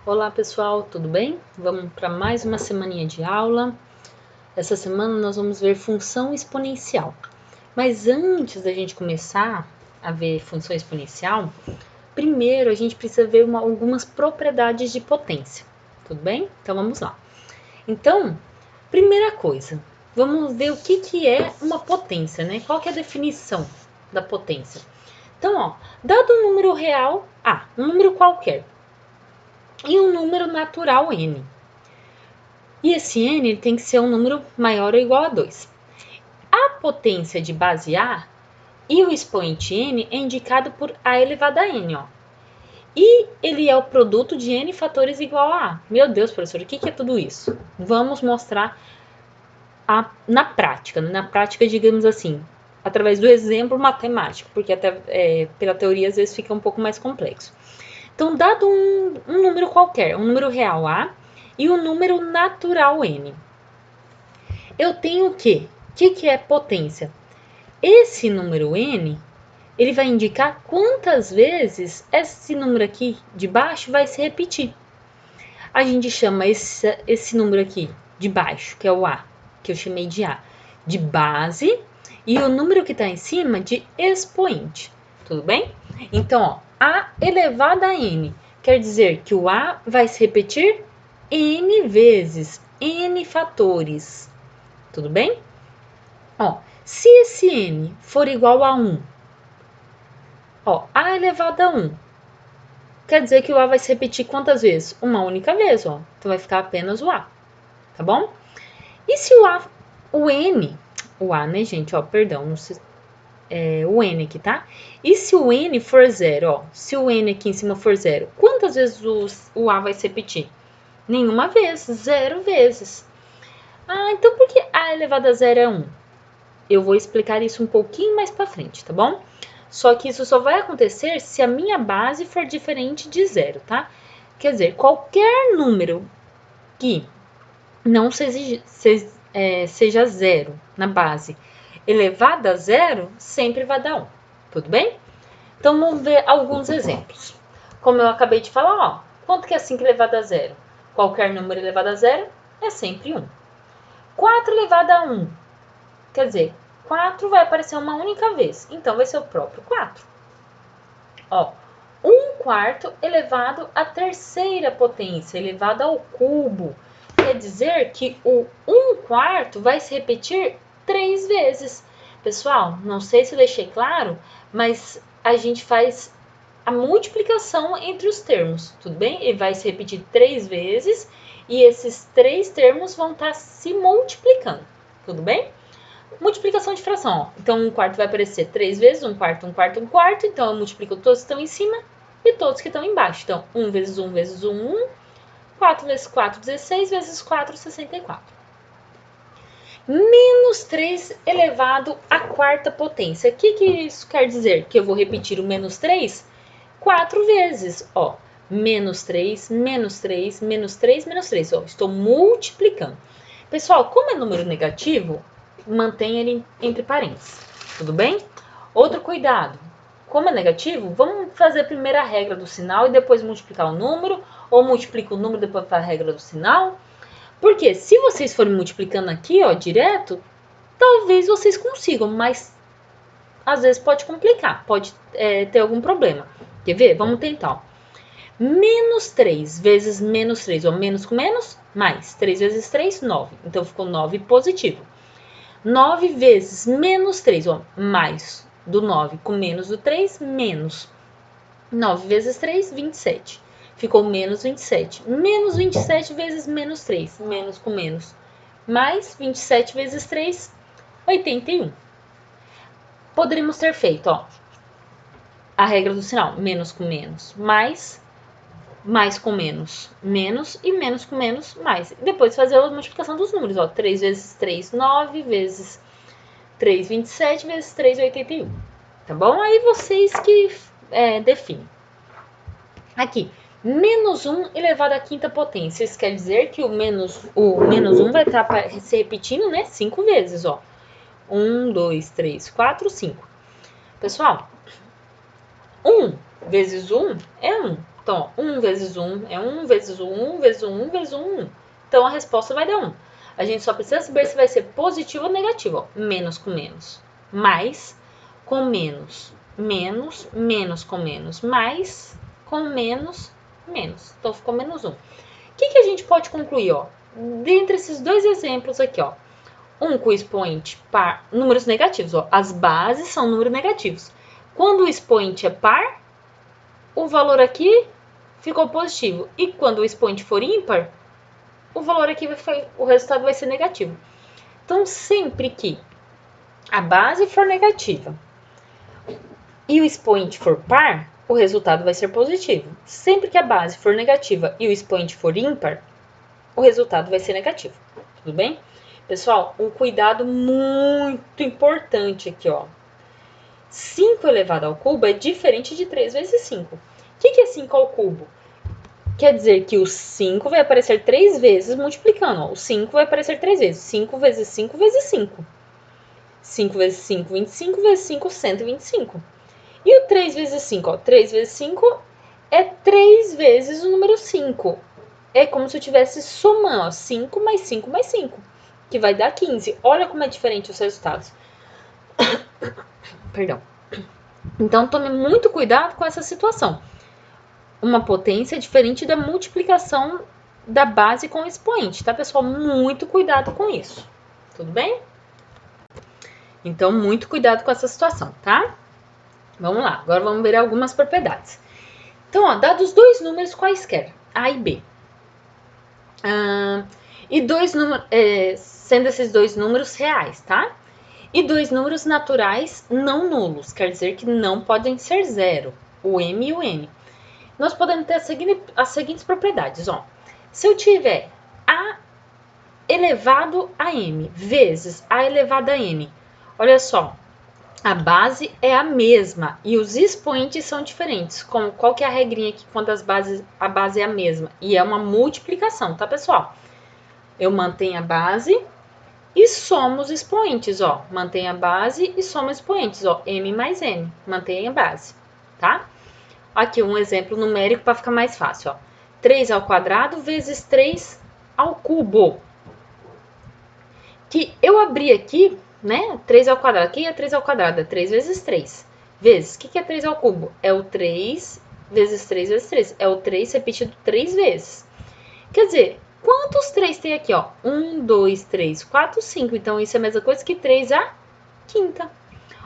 Olá pessoal, tudo bem? Vamos para mais uma semaninha de aula. Essa semana nós vamos ver função exponencial. Mas antes da gente começar a ver função exponencial, primeiro a gente precisa ver algumas propriedades de potência, tudo bem? Então vamos lá. Então, primeira coisa, vamos ver o que é uma potência, né? Qual que é a definição da potência? Então, ó, dado um número real A, um número qualquer, e um número natural n. E esse n tem que ser um número maior ou igual a 2. A potência de base A e o expoente n é indicado por a elevado a n, ó. E ele é o produto de n fatores igual a A. Meu Deus, professor, o que é tudo isso? Vamos mostrar na prática. Na prática, digamos assim, através do exemplo matemático, porque até pela teoria às vezes fica um pouco mais complexo. Então, dado um número qualquer, um número real A e um número natural n, eu tenho o quê? O que é potência? Esse número n, ele vai indicar quantas vezes esse número aqui de baixo vai se repetir. A gente chama esse número aqui de baixo, que é o A, que eu chamei de A, de base, e o número que está em cima de expoente. Tudo bem? Então, ó, A elevado a n quer dizer que o A vai se repetir n vezes, n fatores. Tudo bem? Ó, se esse n for igual a 1, ó, A elevado a 1, quer dizer que o A vai se repetir quantas vezes? Uma única vez, ó. Então vai ficar apenas o A, tá bom? E se o A, né, gente, ó, perdão, não sei, o n aqui, tá? E se o n for 0, ó, se o n aqui em cima for 0, quantas vezes o A vai se repetir? Nenhuma vez, 0 vezes. Ah, então por que A elevado a 0 é 1? Eu vou explicar isso um pouquinho mais para frente, tá bom? Só que isso só vai acontecer se a minha base for diferente de 0, tá? Quer dizer, qualquer número que não seja 0 na base elevado a 0, sempre vai dar 1, tudo bem? Então, vamos ver alguns exemplos. Como eu acabei de falar, ó, quanto que é 5 elevado a 0? Qualquer número elevado a 0 é sempre 1. 4 elevado a 1, quer dizer, 4 vai aparecer uma única vez, então vai ser o próprio 4. Ó, 1/4 elevado à terceira potência, elevado ao cubo. Quer dizer que o 1/4 vai se repetir 3 vezes. Pessoal, não sei se eu deixei claro, mas a gente faz a multiplicação entre os termos, tudo bem? Ele vai se repetir 3 vezes e esses 3 termos vão estar se multiplicando, tudo bem? Multiplicação de fração, ó. Então 1/4 vai aparecer 3 vezes, 1/4, 1/4, 1/4. Então eu multiplico todos que estão em cima e todos que estão embaixo. Então 1 vezes 1 vezes 1, 1. 4 vezes 4, 16 vezes 4, 64. Menos 3 elevado à quarta potência. O que isso quer dizer? Que eu vou repetir o menos 3 4 vezes. Ó, menos 3, menos 3, menos 3, menos 3. Ó, estou multiplicando. Pessoal, como é número negativo, mantenha ele entre parênteses, tudo bem? Outro cuidado, como é negativo, vamos fazer primeiro a regra do sinal e depois multiplicar o número, ou multiplica o número e depois faz a regra do sinal. Porque se vocês forem multiplicando aqui, ó, direto, talvez vocês consigam, mas às vezes pode complicar, pode ter algum problema. Quer ver? Vamos tentar, ó. Menos 3 vezes menos 3, ó, menos com menos, mais. 3 vezes 3, 9. Então, ficou 9 positivo. 9 vezes menos 3, ó, mais do 9 com menos do 3, menos. 9 vezes 3, 27. Ficou menos 27. Menos 27 vezes menos 3, menos com menos. Mais 27 vezes 3, 81. Poderíamos ter feito, ó, a regra do sinal, menos com menos, mais com menos, menos e menos com menos, mais. Depois fazer a multiplicação dos números, ó, 3 vezes 3, 9, vezes 3, 27, vezes 3, 81. Tá bom? Aí vocês que definem. Aqui, menos 1 elevado à quinta potência. Isso quer dizer que o menos 1 vai estar se repetindo, né, 5 vezes, ó. 1, 2, 3, 4, 5. Pessoal, 1 vezes 1 é 1. Então, ó, 1 vezes 1 é 1 vezes 1, 1 vezes 1, 1 vezes 1, 1. Então, a resposta vai dar 1. A gente só precisa saber se vai ser positivo ou negativo. Ó. Menos com menos. Mais com menos. Menos, menos com menos. Mais com menos, menos. Então, ficou menos 1. O que a gente pode concluir? Ó? Dentre esses dois exemplos aqui, ó. Um com expoente par, números negativos. Ó. As bases são números negativos. Quando o expoente é par, o valor aqui ficou positivo. E quando o expoente for ímpar, o valor aqui o resultado vai ser negativo. Então, sempre que a base for negativa e o expoente for par, o resultado vai ser positivo. Sempre que a base for negativa e o expoente for ímpar, o resultado vai ser negativo. Tudo bem? Pessoal, um cuidado muito importante aqui, ó. 5 elevado ao cubo é diferente de 3 vezes 5. O que é 5 ao cubo? Quer dizer que o 5 vai aparecer 3 vezes multiplicando. Ó. O 5 vai aparecer 3 vezes. 5 vezes 5 vezes 5. 5 vezes 5, 25 vezes 5, 125. E o 3 vezes 5? Ó. 3 vezes 5 é 3 vezes o número 5. É como se eu estivesse somando. Ó. 5 mais 5 mais 5. Que vai dar 15. Olha como é diferente os resultados. Perdão. Então, tome muito cuidado com essa situação. Uma potência é diferente da multiplicação da base com o expoente, tá, pessoal? Muito cuidado com isso. Tudo bem? Então, muito cuidado com essa situação, tá? Vamos lá. Agora, vamos ver algumas propriedades. Então, ó, dados dois números quaisquer, A e B. E dois números, sendo esses dois números reais, tá? E dois números naturais não nulos, quer dizer que não podem ser zero, o M e o N. Nós podemos ter as seguintes propriedades, ó. Se eu tiver A elevado a M vezes A elevado a N, olha só, a base é a mesma e os expoentes são diferentes. Qual que é a regrinha aqui quando a base é a mesma? E é uma multiplicação, tá, pessoal? Eu mantenho a base e somo os expoentes, ó. Mantenho a base e somo os expoentes, ó. M mais N, mantenha a base, tá? Aqui um exemplo numérico para ficar mais fácil, ó. 3 ao quadrado vezes 3 ao cubo. Que eu abri aqui, né? 3 ao quadrado. O que é 3 ao quadrado? É 3 vezes 3. Vezes. O que é 3 ao cubo? É o 3 vezes 3 vezes 3. É o 3 repetido 3 vezes. Quer dizer, quantos 3 tem aqui, ó? 1, 2, 3, 4, 5. Então, isso é a mesma coisa que 3 à quinta.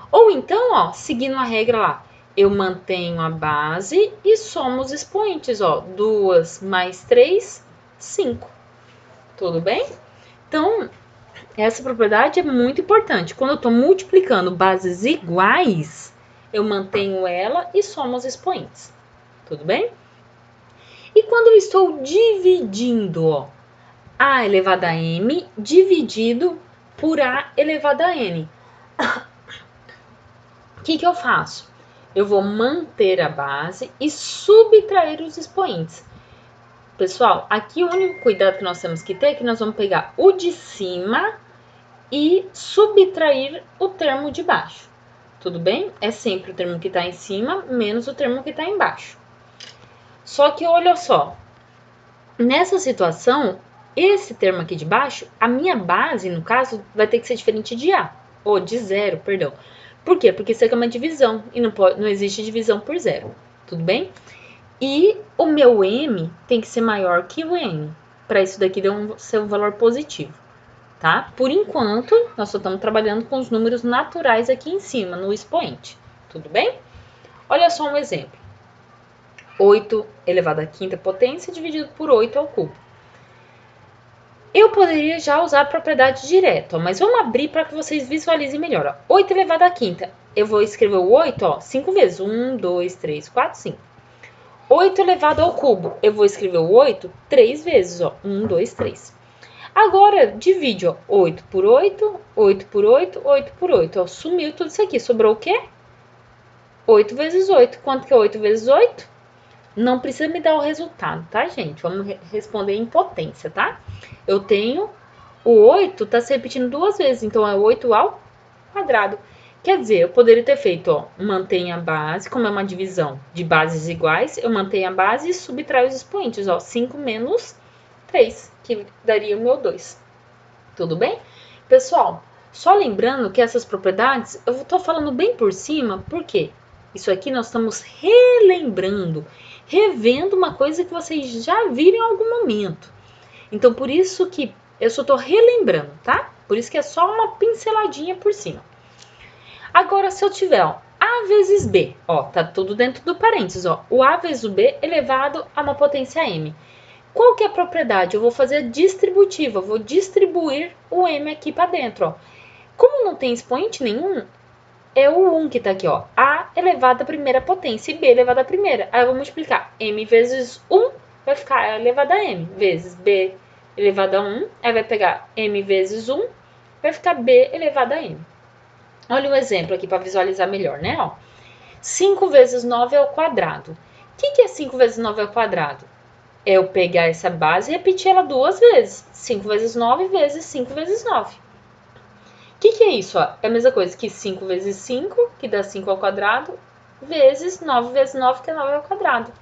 Ou então, ó, seguindo a regra lá, eu mantenho a base e somo os expoentes, ó. 2 mais 3, 5. Tudo bem? Então, essa propriedade é muito importante. Quando eu estou multiplicando bases iguais, eu mantenho ela e somo os expoentes. Tudo bem? E quando eu estou dividindo, ó, A elevado a M dividido por A elevado a N. O que eu faço? Eu vou manter a base e subtrair os expoentes. Pessoal, aqui o único cuidado que nós temos que ter é que nós vamos pegar o de cima e subtrair o termo de baixo. Tudo bem? É sempre o termo que está em cima menos o termo que está embaixo. Só que olha só, nessa situação, esse termo aqui de baixo, a minha base, no caso, vai ter que ser diferente de A, ou de zero, perdão. Por quê? Porque isso aqui é uma divisão e não existe divisão por zero. Tudo bem? E o meu M tem que ser maior que o N, para isso daqui ser um valor positivo. Tá? Por enquanto, nós só estamos trabalhando com os números naturais aqui em cima, no expoente. Tudo bem? Olha só um exemplo. 8 elevado à quinta potência dividido por 8 ao cubo. Eu poderia já usar a propriedade direta, ó, mas vamos abrir para que vocês visualizem melhor. Ó. 8 elevado à quinta. Eu vou escrever o 8, ó, 5 vezes. 1, 2, 3, 4, 5. 8 elevado ao cubo. Eu vou escrever o 8 3 vezes. Ó, 1, 2, 3. Agora, divide, ó, 8 por 8, 8 por 8, 8 por 8. Ó, sumiu tudo isso aqui. Sobrou o quê? 8 vezes 8. Quanto que é 8 vezes 8? Não precisa me dar o resultado, tá, gente? Vamos responder em potência, tá? Eu tenho o 8, tá se repetindo duas vezes, então é 8 ao quadrado. Quer dizer, eu poderia ter feito, ó, mantenha a base, como é uma divisão de bases iguais, eu mantenho a base e subtraio os expoentes, ó, 5 menos 3, que daria o meu 2. Tudo bem? Pessoal, só lembrando que essas propriedades, eu tô falando bem por cima, porque isso aqui nós estamos relembrando, revendo uma coisa que vocês já viram em algum momento. Então, por isso que eu só tô relembrando, tá? Por isso que é só uma pinceladinha por cima. Agora, se eu tiver, ó, A vezes B, ó, tá tudo dentro do parênteses, ó, o A vezes o B elevado a uma potência M. Qual que é a propriedade? Eu vou fazer distributiva, vou distribuir o M aqui para dentro, ó. Como não tem expoente nenhum, é o 1 que tá aqui, ó, A elevado à primeira potência e B elevado à primeira. Aí eu vou multiplicar M vezes 1, vai ficar A elevado a M, vezes B elevado a 1, aí vai pegar M vezes 1, vai ficar B elevado a M. Olha o exemplo aqui para visualizar melhor, né? Ó, 5 vezes 9 ao quadrado. O que é 5 vezes 9 ao quadrado? É eu pegar essa base e repetir ela 2 vezes. 5 vezes 9 vezes 5 vezes 9. O que é isso? Ó? É a mesma coisa que 5 vezes 5, que dá 5 ao quadrado, vezes 9 vezes 9, que é 9 ao quadrado.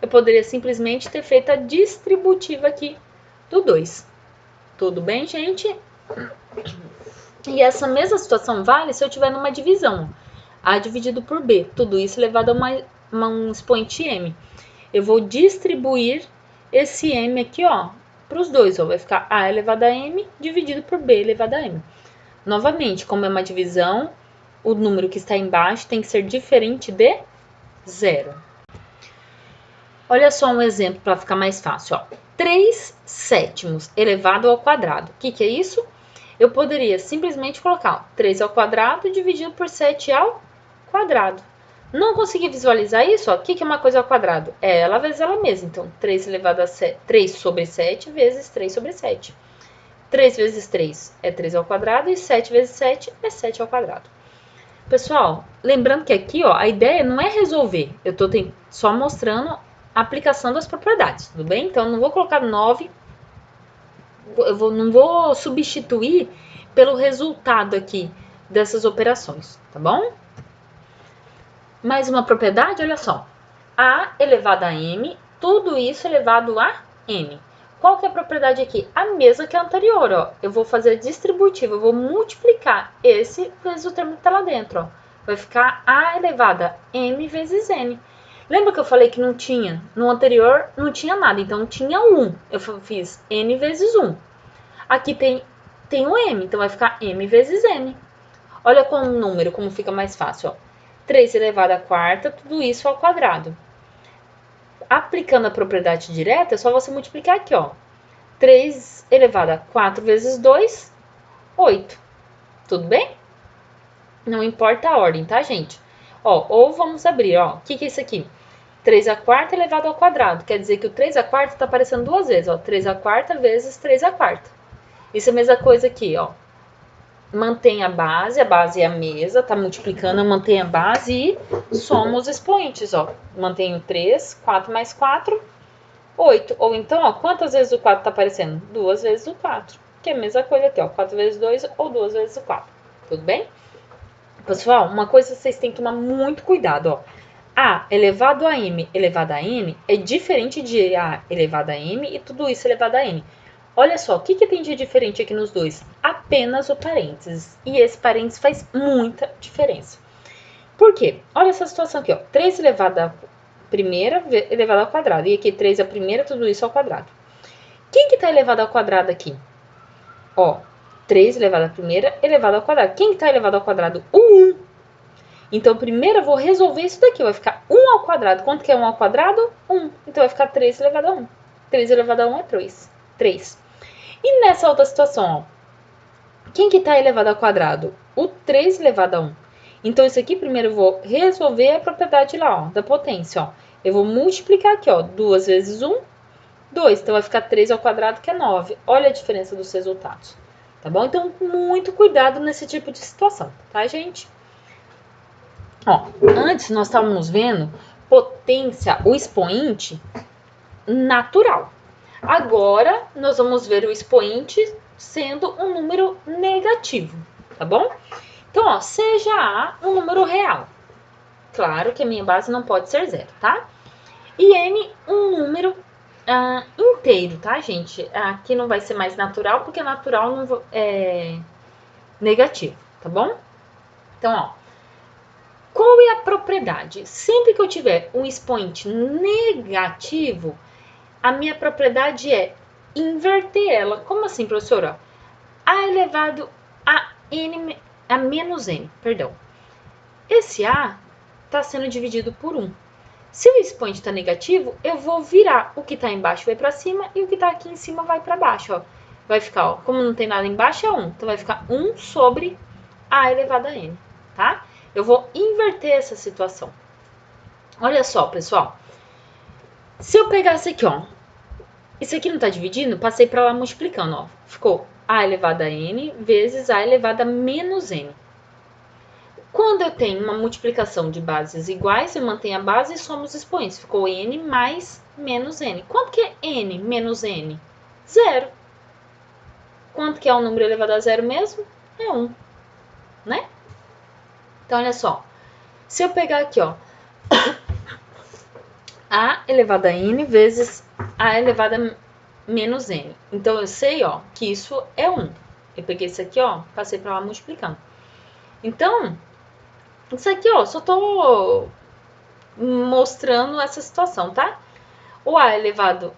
Eu poderia simplesmente ter feito a distributiva aqui do 2. Tudo bem, gente? E essa mesma situação vale se eu tiver numa divisão. A dividido por B. Tudo isso elevado a um expoente M. Eu vou distribuir esse M aqui, ó, para os dois. Ó. Vai ficar A elevado a M dividido por B elevado a M. Novamente, como é uma divisão, o número que está embaixo tem que ser diferente de 0. Olha só um exemplo para ficar mais fácil. Ó. 3 sétimos elevado ao quadrado. O que é isso? Eu poderia simplesmente colocar ó, 3 ao quadrado dividido por 7 ao quadrado. Não consegui visualizar isso? O que é uma coisa ao quadrado? É ela vezes ela mesma. Então, 3 elevado a 7, 3 sobre 7 vezes 3 sobre 7. 3 vezes 3 é 3 ao quadrado e 7 vezes 7 é 7 ao quadrado. Pessoal, lembrando que aqui ó, a ideia não é resolver. Eu estou só mostrando a aplicação das propriedades, tudo bem? Então, eu não vou colocar 9... não vou substituir pelo resultado aqui dessas operações, tá bom? Mais uma propriedade, olha só. A elevado a M, tudo isso elevado a M. Qual que é a propriedade aqui? A mesma que a anterior, ó. Eu vou fazer distributiva, eu vou multiplicar esse vezes o termo que está lá dentro, ó. Vai ficar A elevado a M vezes N. Lembra que eu falei que não tinha? No anterior não tinha nada, então tinha 1. Eu fiz N vezes 1. Aqui tem o M, então vai ficar M vezes N. Olha com o número, como fica mais fácil, ó. 3 elevado à quarta, tudo isso ao quadrado. Aplicando a propriedade direta, é só você multiplicar aqui, ó. 3 elevado a 4 vezes 2, 8. Tudo bem? Não importa a ordem, tá, gente? Ó, ou vamos abrir, ó. O que é isso aqui? 3 à quarta elevado ao quadrado. Quer dizer que o 3 à quarta está aparecendo duas vezes, ó. 3 à quarta vezes 3 à quarta. Isso é a mesma coisa aqui, ó. Mantém a base é a mesa, tá multiplicando, eu mantenho a base e soma os expoentes, ó. Mantenho 3, 4 mais 4, 8. Ou então, ó, quantas vezes o 4 tá aparecendo? 2 vezes o 4. Que é a mesma coisa aqui, ó. 4 vezes 2 ou 2 vezes o 4. Tudo bem? Pessoal, uma coisa vocês têm que tomar muito cuidado, ó. A elevado a M elevado a N é diferente de A elevado a M e tudo isso elevado a N. Olha só, o que tem de diferente aqui nos dois? Apenas o parênteses. E esse parênteses faz muita diferença. Por quê? Olha essa situação aqui, ó. 3 elevado a primeira elevado ao quadrado. E aqui 3 a primeira, tudo isso ao quadrado. Quem que tá elevado ao quadrado aqui? Ó, 3 elevado a primeira elevado ao quadrado. Quem que tá elevado ao quadrado? O 1. Então, primeiro eu vou resolver isso daqui. Vai ficar 1 ao quadrado. Quanto que é 1 ao quadrado? 1. Então, vai ficar 3 elevado a 1. 3 elevado a 1 é 3. E nessa outra situação, ó, quem que está elevado ao quadrado? O 3 elevado a 1. Então, isso aqui, primeiro eu vou resolver a propriedade lá, ó, da potência, ó. Eu vou multiplicar aqui, ó, 2 vezes 1, 2. Então, vai ficar 3 ao quadrado, que é 9. Olha a diferença dos resultados, tá bom? Então, muito cuidado nesse tipo de situação, tá, gente? Ó, antes nós estávamos vendo potência, o expoente natural. Agora, nós vamos ver o expoente sendo um número negativo, tá bom? Então, ó, seja A um número real. Claro que a minha base não pode ser 0, tá? E N um número inteiro, tá, gente? Aqui não vai ser mais natural, porque natural não é negativo, tá bom? Então, ó, qual é a propriedade? Sempre que eu tiver um expoente negativo, a minha propriedade é inverter ela. Como assim, professora? A elevado a menos n, perdão. Esse A está sendo dividido por 1. Se o expoente está negativo, eu vou virar. O que está embaixo vai para cima e o que está aqui em cima vai para baixo. Ó. Vai ficar, ó, como não tem nada embaixo, é 1. Então, vai ficar 1 sobre A elevado a n, tá? Eu vou inverter essa situação. Olha só, pessoal. Se eu pegasse aqui, ó. Isso aqui não está dividindo, passei para lá multiplicando, ó. Ficou A elevado a n vezes A elevado a menos n. Quando eu tenho uma multiplicação de bases iguais, eu mantenho a base e somo os expoentes. Ficou n mais menos n. Quanto que é n menos n? 0. Quanto que é o número elevado a 0 mesmo? É 1, né? Então, olha só. Se eu pegar aqui, ó, A elevado a n vezes A elevado a menos n. Então, eu sei, ó, que isso é 1. Eu peguei isso aqui, ó, passei para lá multiplicando. Então, isso aqui, ó, só tô mostrando essa situação, tá? O A elevado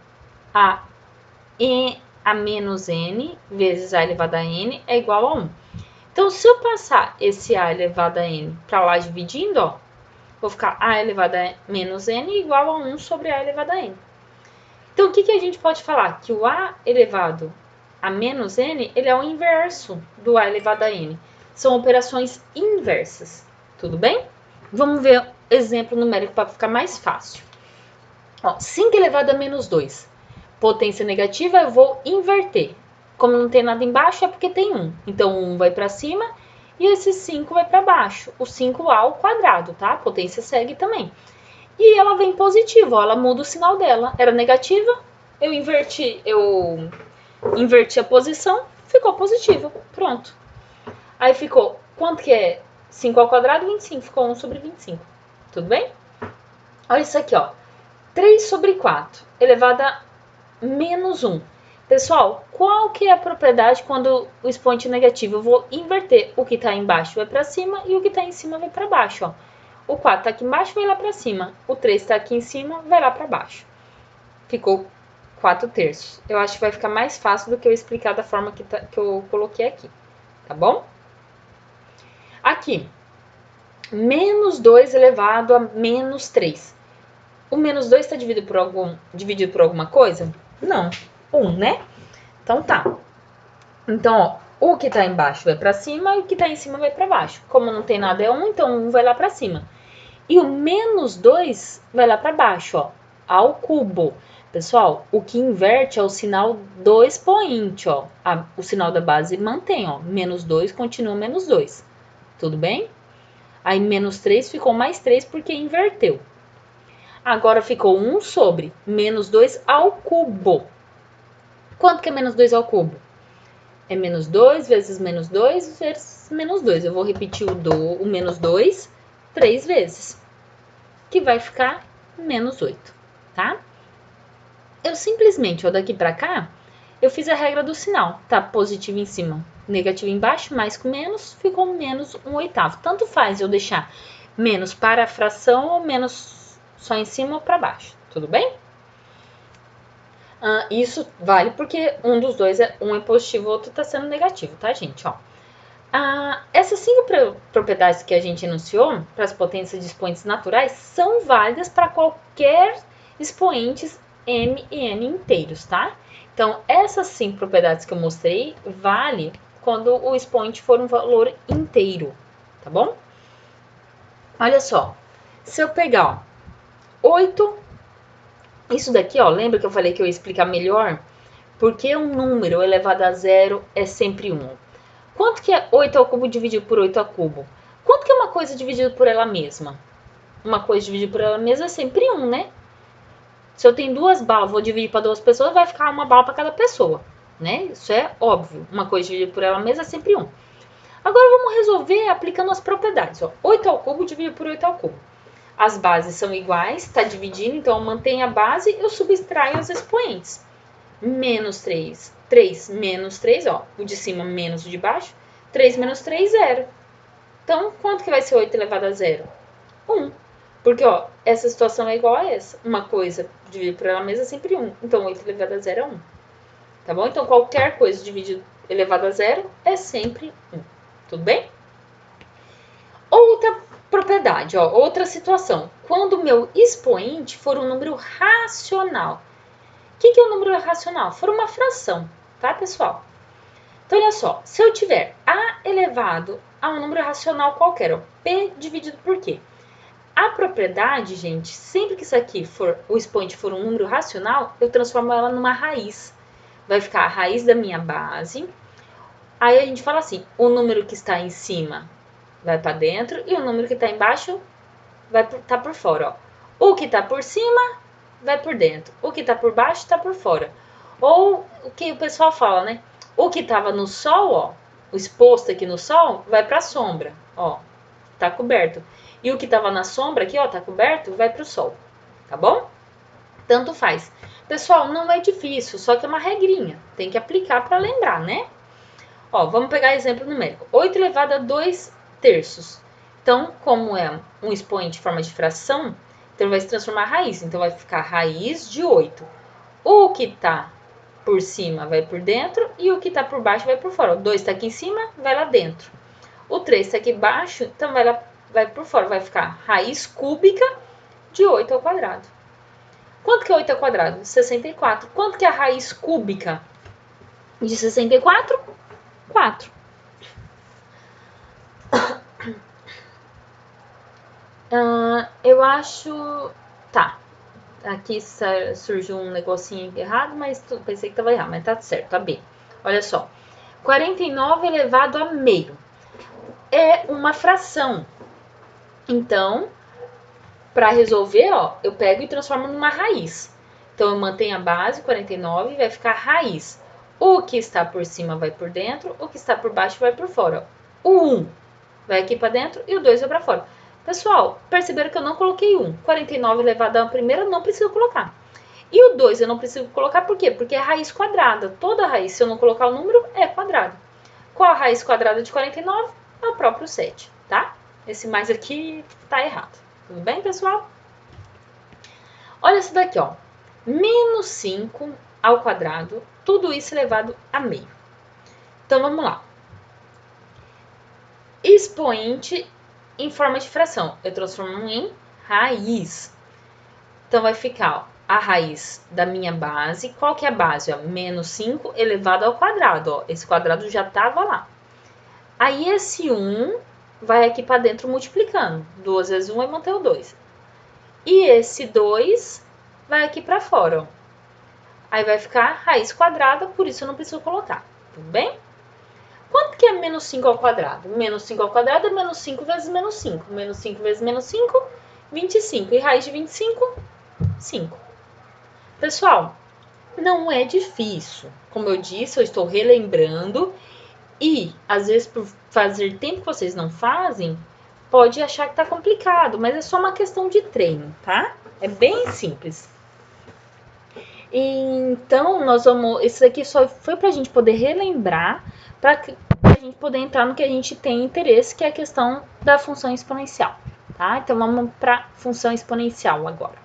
a menos n vezes A elevado a n é igual a 1. Então, se eu passar esse A elevado a n para lá dividindo, ó, vou ficar A elevado a menos n igual a 1 sobre A elevado a n. Então, o que a gente pode falar? Que o A elevado a menos n, ele é o inverso do A elevado a n. São operações inversas, tudo bem? Vamos ver exemplo numérico para ficar mais fácil. Ó, 5 elevado a menos 2. Potência negativa, eu vou inverter. Como não tem nada embaixo, é porque tem 1. Então, 1 vai para cima e esse 5 vai para baixo. O 5 ao quadrado, tá? A potência segue também. E ela vem positiva, ó, ela muda o sinal dela. Era negativa, eu inverti a posição, ficou positiva. Pronto. Aí ficou, quanto que é 5 ao quadrado? 25. Ficou 1 sobre 25. Tudo bem? Olha isso aqui, ó. 3 sobre 4 elevado a menos 1. Pessoal, qual que é a propriedade quando o expoente é negativo? Eu vou inverter. O que está embaixo vai para cima e o que está em cima vai para baixo, ó. O 4 está aqui embaixo, vai lá para cima. O 3 está aqui em cima, vai lá para baixo. Ficou 4 terços. Eu acho que vai ficar mais fácil do que eu explicar da forma que eu coloquei aqui. Tá bom? Aqui. Menos 2 elevado a menos 3. O menos 2 está dividido por alguma coisa? Não. 1, né? Então, tá. Então, ó, o que tá embaixo vai para cima e o que tá em cima vai para baixo. Como não tem nada é 1, então 1 vai lá para cima. E o menos 2 vai lá para baixo, ó, ao cubo. Pessoal, o que inverte é o sinal do expoente, ó. O sinal da base mantém, ó. Menos 2 continua menos 2. Tudo bem? Aí, menos 3 ficou mais 3 porque inverteu. Agora ficou 1 sobre menos 2 ao cubo. Quanto que é menos 2 ao cubo? É menos 2 vezes menos 2 vezes menos 2. Eu vou repetir o menos 2 3 vezes. Que vai ficar menos 8, tá? Eu simplesmente, ó, daqui pra cá, eu fiz a regra do sinal. Tá positivo em cima, negativo embaixo, mais com menos, ficou menos 1/8. Tanto faz eu deixar menos para a fração ou menos só em cima ou para baixo, tudo bem? Isso vale porque um dos dois, um é positivo, o outro está sendo negativo, tá, gente? Ó. Essas 5 propriedades que a gente enunciou para as potências de expoentes naturais são válidas para qualquer expoentes m e n inteiros, tá? Então, essas 5 propriedades que eu mostrei vale quando o expoente for um valor inteiro, tá bom? Olha só, se eu pegar, ó, 8, isso daqui, ó, lembra que eu falei que eu ia explicar melhor? Porque um número elevado a 0 é sempre 1. Quanto que é 8 ao cubo dividido por 8 ao cubo? Quanto que é uma coisa dividida por ela mesma? Uma coisa dividida por ela mesma é sempre 1, né? Se eu tenho 2 balas, vou dividir para 2 pessoas, vai ficar uma bala para cada pessoa, né? Isso é óbvio. Uma coisa dividida por ela mesma é sempre 1. Agora vamos resolver aplicando as propriedades. Ó. 8 ao cubo dividido por 8 ao cubo. As bases são iguais, está dividindo, então eu mantenho a base, eu subtraio os expoentes. Menos 3. 3 menos 3, ó, o de cima menos o de baixo. 3 menos 3, 0. Então, quanto que vai ser 8 elevado a 0? 1. Porque, ó, essa situação é igual a essa. Uma coisa dividida por ela mesma é sempre 1. Então, 8 elevado a 0 é 1. Tá bom? Então, qualquer coisa dividida elevado a 0 é sempre 1. Tudo bem? Outra propriedade, ó, outra situação. Quando o meu expoente for um número racional. O que é um número racional? For uma fração, tá, pessoal? Então, olha só. Se eu tiver a elevado a um número racional qualquer, ó, p dividido por quê? A propriedade, gente, sempre que isso aqui for, o expoente for um número racional, eu transformo ela numa raiz. Vai ficar a raiz da minha base. Aí a gente fala assim, o número que está em cima vai para dentro e o número que está embaixo vai estar por fora. Ó. O que está por cima vai por dentro, o que está por baixo está por fora. Ou o que o pessoal fala, né? O que estava no sol, ó, o exposto aqui no sol, vai para a sombra, ó, tá coberto. E o que estava na sombra aqui, ó, tá coberto, vai para o sol, tá bom? Tanto faz. Pessoal, não é difícil, só que é uma regrinha, tem que aplicar para lembrar, né? Ó, vamos pegar exemplo numérico. 8 elevado a 2 terços. Então, como é um expoente em forma de fração, então vai se transformar em raiz. Então, vai ficar raiz de 8. O que está por cima vai por dentro e o que está por baixo vai por fora. O 2 está aqui em cima, vai lá dentro. O 3 está aqui embaixo, então vai por fora. Vai ficar raiz cúbica de 8 ao quadrado. Quanto que é 8 ao quadrado? 64. Quanto que é a raiz cúbica de 64? 4. Eu acho... Tá. Aqui surgiu um negocinho errado, mas pensei que estava errado, mas tá certo, tá bem. Olha só. 49 elevado a meio. É uma fração. Então, para resolver, ó, eu pego e transformo numa raiz. Então, eu mantenho a base, 49, e vai ficar raiz. O que está por cima vai por dentro, o que está por baixo vai por fora. O 1 vai aqui para dentro e o 2 vai para fora. Pessoal, perceberam que eu não coloquei 1. 49 elevado a primeira não preciso colocar. E o 2 eu não preciso colocar por quê? Porque é raiz quadrada. Toda raiz, se eu não colocar o número, é quadrado. Qual a raiz quadrada de 49? É o próprio 7, tá? Esse mais aqui tá errado. Tudo bem, pessoal? Olha isso daqui, ó. Menos 5 ao quadrado, tudo isso elevado a meio. Então, vamos lá. Expoente em forma de fração. Eu transformo em raiz. Então, vai ficar ó, a raiz da minha base. Qual que é a base? Ó? Menos 5 elevado ao quadrado. Ó. Esse quadrado já estava lá. Aí, esse 1 vai aqui para dentro multiplicando. 2 vezes 1 vai manter o 2. E esse 2 vai aqui para fora. Ó. Aí, vai ficar raiz quadrada, por isso eu não preciso colocar. Tudo bem? Quanto que é menos 5 ao quadrado? Menos 5 ao quadrado é menos 5 vezes menos 5. Menos 5 vezes menos 5, 25. E raiz de 25, 5. Pessoal, não é difícil. Como eu disse, eu estou relembrando. E, às vezes, por fazer tempo que vocês não fazem, pode achar que tá complicado. Mas é só uma questão de treino, tá? É bem simples. Então, nós vamos... Isso aqui só foi pra gente poder relembrar, para a gente poder entrar no que a gente tem interesse, que é a questão da função exponencial, tá? Então, vamos para função exponencial agora.